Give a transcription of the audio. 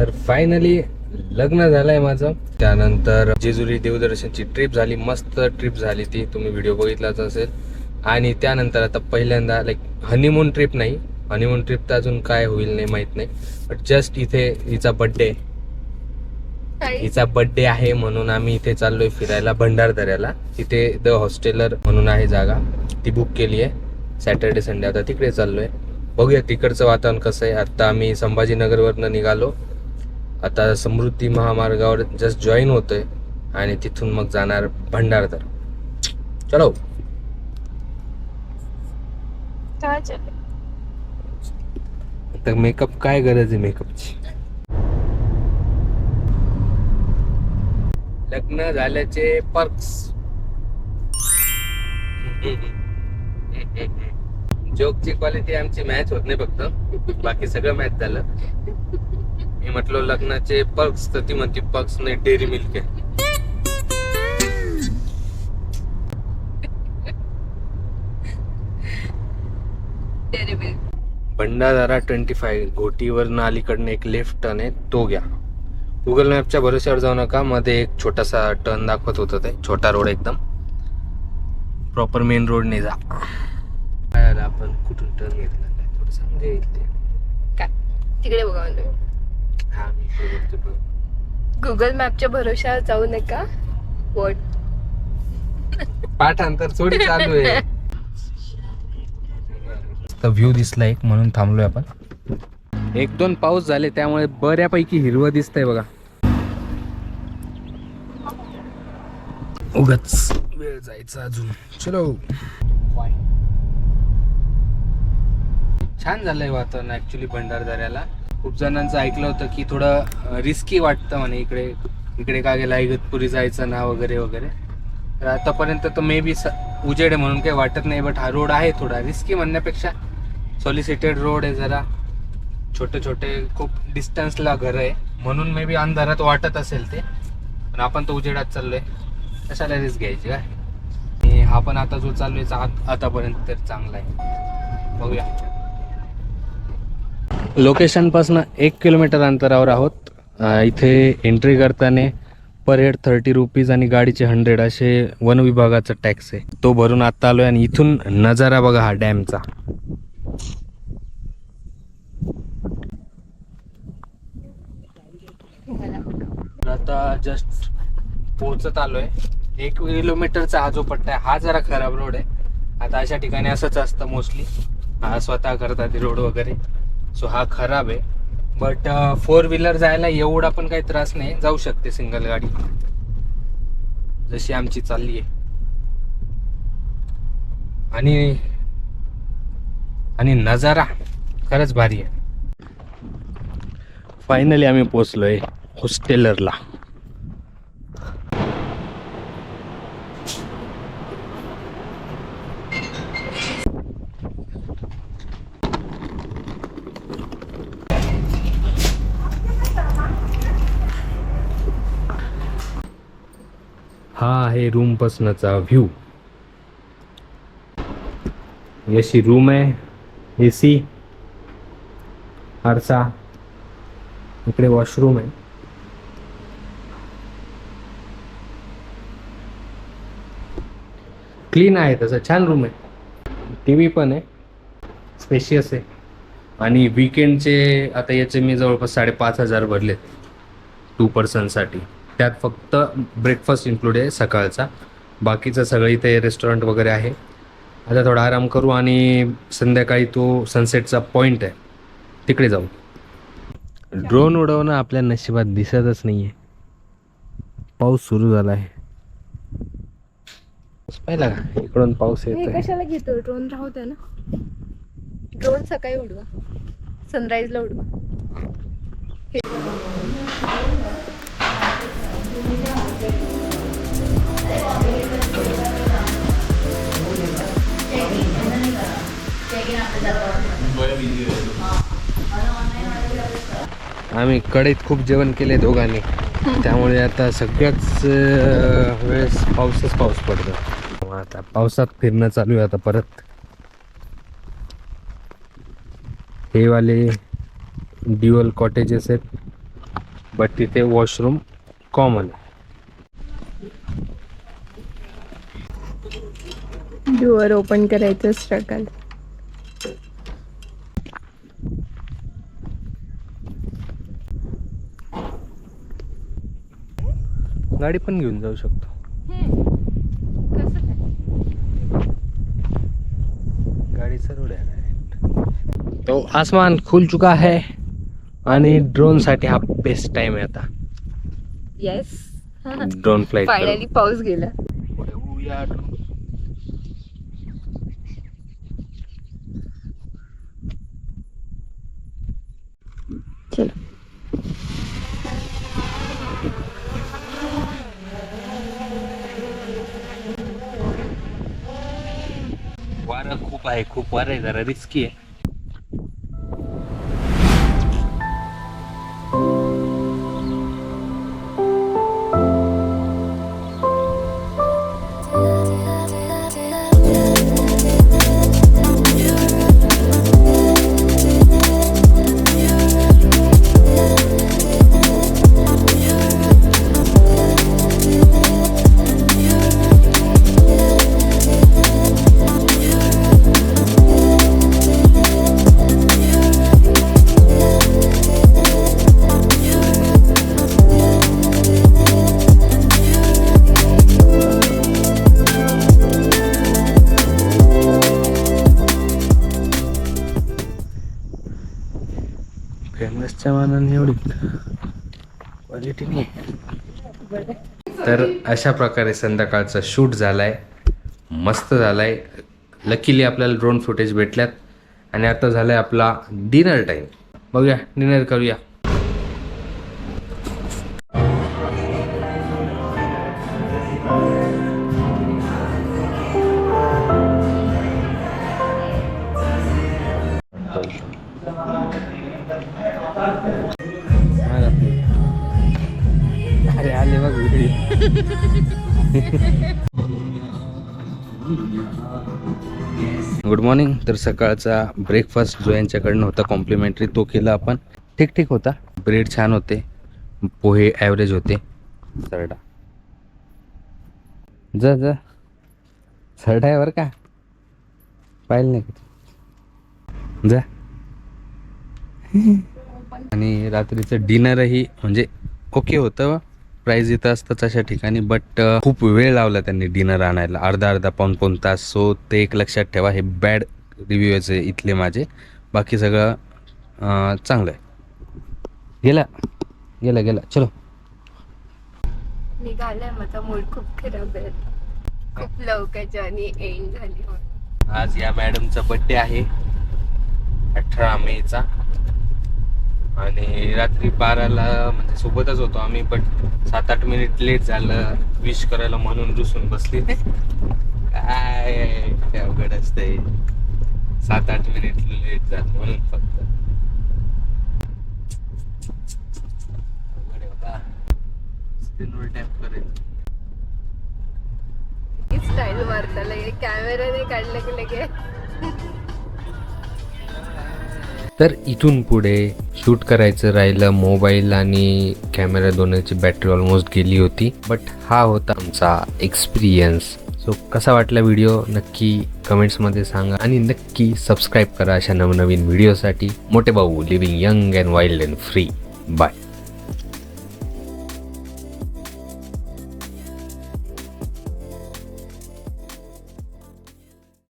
तर फायनली लग्न झालंय माझं. त्यानंतर जेजुरी देवदर्शनची ट्रिप झाली, मस्त ट्रिप झाली ती, तुम्ही व्हिडिओ बघितलाच असेल. आणि त्यानंतर आता पहिल्यांदा लाईक हनीमून ट्रिप नाही, हनीमून ट्रिप तर अजून काय होईल नाही माहित नाही, बट जस्ट इथे हिचा बड्डे आहे म्हणून आम्ही इथे चाललोय फिरायला भंडारदऱ्याला. तिथे द हॉस्टेलर म्हणून आहे जागा, ती बुक केली आहे. सॅटर्डे संडे आता तिकडे चाललोय. बघूया तिकडचं वातावरण कसं आहे. आता आम्ही संभाजीनगरवरनं निघालो, आता समृद्धी महामार्गावर जस्ट जॉईन होतोय आणि तिथून मग जाणार भंडारदरा. चलो. तर मेकअप काय गरज आहे मेकअपची. लग्न झाल्याचे पर्क्स. जोकची क्वालिटी आमची मॅच होत नाही, फक्त बाकी सगळं मॅच झालं. मी म्हटलो लग्नाचे पर्क्स, तर ती म्हणते पर्क्स नाही, डेअरी मिल्क आहे. भंडारदरा 25 घोटीवरनं अलीकडनं एक लेफ्ट टर्न आहे, तो घ्या. गुगल मॅपच्या भरोश्यावर जाऊ नका, मध्ये एक छोटासा टर्न दाखवत होतं, ते छोटा रोड, एकदम प्रॉपर मेन रोड नाही जा. आपण कुठून टर्न घेतला काय थोडं समजा इथे काय तिकडे बघा. हा मी गुगल मॅपच्या भरोश्यावर जाऊ नका. पाठांतर थोडी चालू आहे. व्ह्यू दिसला एक म्हणून थांबलोय आपण. 1-2 पाऊस झाले त्यामुळे बऱ्यापैकी हिरवं दिसतंय बघा. उगाच वेळ जायचा अजून. चलो. छान झालंय वातावरण ऍक्च्युली भंडारदऱ्याला. खूप जणांचं ऐकलं होतं की थोडं रिस्की वाटतं म्हणे, इकडे का गेला इगतपुरी जायचं ना वगैरे वगैरे. तर आतापर्यंत तर मे बी उजेड आहे म्हणून काही वाटत नाही, बट हा रोड आहे थोडा रिस्की म्हणण्यापेक्षा सॉलिसिटेड रोड आहे, जरा छोटे छोटे खूप डिस्टन्सला घर आहे म्हणून मे बी अंधारात वाटत असेल ते, पण आपण तो उजेडात चाललोय, कशाला रिस्क घ्यायची काय. आणि हा पण आता जो चाललोय आतापर्यंत तर चांगला आहे. बघूया. लोकेशन पासून 1 किलोमीटर अंतरावर आहोत. इथे एंट्री करताना पर हेड 30 रुपीज आणि गाडीचे 100 असे वन विभागाचा टॅक्स आहे, तो भरून आता आलोय. आणि इथून नजारा बघा हा डॅमचा. आता जस्ट पोहोचत आलोय. 1 किलोमीटरचा हा जो पट्टा आहे हा जरा खराब रोड आहे. आता अशा ठिकाणी असंच असतं मोस्टली, हा स्वतः करतात रोड वगैरे, सो हा खराब आहे. बट 4 व्हीलर जायला एवढा पण काही त्रास नाही, जाऊ शकते सिंगल गाडी जशी आमची चालली आहे. आणि नजारा खरंच भारी आहे. फायनली आम्ही पोचलोय हॉस्टेलरला. हा आहे रूम पासनचा व्ह्यू. अशी रूम आहे, AC, आरसा, इकडे वॉशरूम आहे. क्लीन आहे, तसं छान रूम आहे. TV पण आहे, स्पेशियस आहे. आणि वीकेंडचे आता याचे मी जवळपास 5,500 भरलेत 2 पर्सनसाठी. त्यात फक्त ब्रेकफास्ट इन्क्लूड आहे सकाळचा, बाकीचं सगळं इथे रेस्टॉरंट वगैरे आहे. आता थोडा आराम करू आणि संध्याकाळी तो सनसेटचा पॉईंट आहे तिकडे जाऊ. ड्रोन उडवणं आपल्या नशिबात दिसतच नाही आहे. पाऊस सुरू झाला आहे, पाहिला का इकडून पाऊस येतोय. कशाला घेतो ड्रोन, राहू द्या ना. ड्रोन सकाळी उडवा, सनराईजला उडवा. आम्ही कढईत खूप जेवण केले दोघांनी, त्यामुळे आता सगळ्याच वेळेस पाऊस पडतो. आता पावसात फिरणं चालू आहे आता परत. हे वाले ड्युअल कॉटेजेस आहेत, बट तिथे वॉशरूम कॉमन. डोअर ओपन करायचं स्ट्रगल. गाडी पण घेऊन जाऊ शकतो. गाड़ी से रोड है. तो आसमान खुल चुका है आणि ड्रोन साठी हा बेस्ट टाइम आहे आता. Yes, drone flight. फायनली पाऊस गेला. चलो. वारं खूप आहे, खूप वारं आहे, जरा रिस्की आहे. फेमसच्या मानाने एवढी क्वालिटी नाही. तर अशा प्रकारे संध्याकाळचा शूट झालाय, मस्त झालाय. लकीली आपल्याला ड्रोन फुटेज भेटल्यात आणि आता झालाय आपला डिनर टाइम. बघूया, डिनर करूया. अरे आले बघ गुड मॉर्निंग. तर सकाळचा ब्रेकफास्ट जो यांच्याकडनं होता कॉम्प्लिमेंटरी, तो केला आपण. ठीक ठीक होता. ब्रेड छान होते, पोहे ॲव्हरेज होते. सरडा जा जा सरडा आहे बरं का, पाहिलं नाही का जा. आणि रात्रीचं डिनरही म्हणजे ओके होतं. प्राईज इथं असतं अशा ठिकाणी, बट खूप वेळ लावला त्यांनी डिनर आणायला, अर्धा पाऊण तास. सो ते एक लक्षात ठेवा, हे बॅड रिव्ह्यूज आहे इथले माझे. बाकी सगळं चांगलं आहे. गेला चलो. निघालाय, माझा मूड खूप खराब आहे. खूप लवकर जर्नी एंड झाली. आज या मॅडमचा बड्डे आहे 18 मेचा. आणि रात्री 12ला म्हणजे सोबतच होतो आम्ही, बट 7-8 मिनिट लेट झालं विश करायला म्हणून रुसून बसली. काय अवघड असतंय, 7-8 मिनिट लेट झालं म्हणून फक्त. अवघड आहे बाबा, स्क्रीनवर टॅप करायचं. स्टाईल मारता लगे, कॅमेराने काढलं की लगे. तर इथून पुढे शूट करायचं राहिलं. मोबाईल आणि कॅमेरा दोन्हीची बॅटरी ऑलमोस्ट गेली होती. बट हा होता आमचा एक्सपिरियन्स. सो कसा वाटला व्हिडिओ नक्की कमेंट्समध्ये सांगा आणि नक्की सबस्क्राईब करा अशा नवनवीन व्हिडिओसाठी. मोठे भाऊ living young and wild and free. Bye.